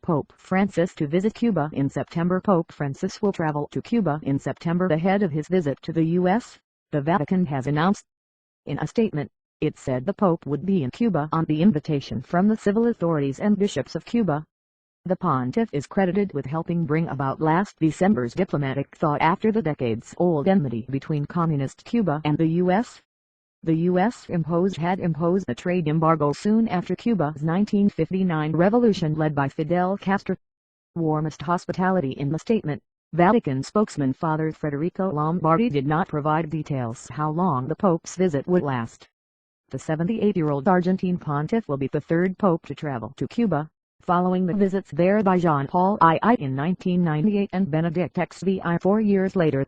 Pope Francis to visit Cuba in September. Pope Francis will travel to Cuba in September ahead of his visit to the U.S., the Vatican has announced. In a statement, it said the Pope would be in Cuba on the invitation from the civil authorities and bishops of Cuba. The pontiff is credited with helping bring about last December's diplomatic thaw after the decades-old enmity between communist Cuba and the U.S. The U.S. had imposed a trade embargo soon after Cuba's 1959 revolution led by Fidel Castro. Warmest hospitality. In the statement, Vatican spokesman Father Federico Lombardi did not provide details how long the Pope's visit would last. The 78-year-old Argentine pontiff will be the third Pope to travel to Cuba, following the visits there by John Paul II in 1998 and Benedict XVI 4 years later.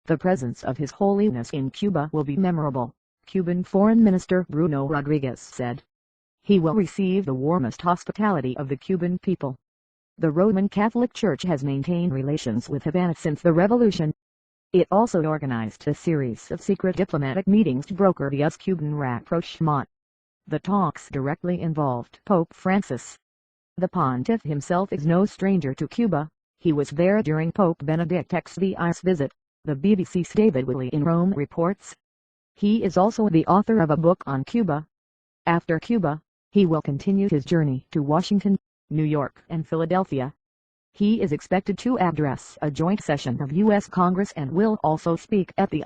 The presence of His Holiness in Cuba will be memorable, Cuban Foreign Minister Bruno Rodriguez said. He will receive the warmest hospitality of the Cuban people. The Roman Catholic Church has maintained relations with Havana since the revolution. It also organized a series of secret diplomatic meetings to broker the US-Cuban rapprochement. The talks directly involved Pope Francis. The pontiff himself is no stranger to Cuba. He was there during Pope Benedict XVI's visit, the BBC's David Willey in Rome reports. He is also the author of a book on Cuba. After Cuba, he will continue his journey to Washington, New York and Philadelphia. He is expected to address a joint session of U.S. Congress and will also speak at the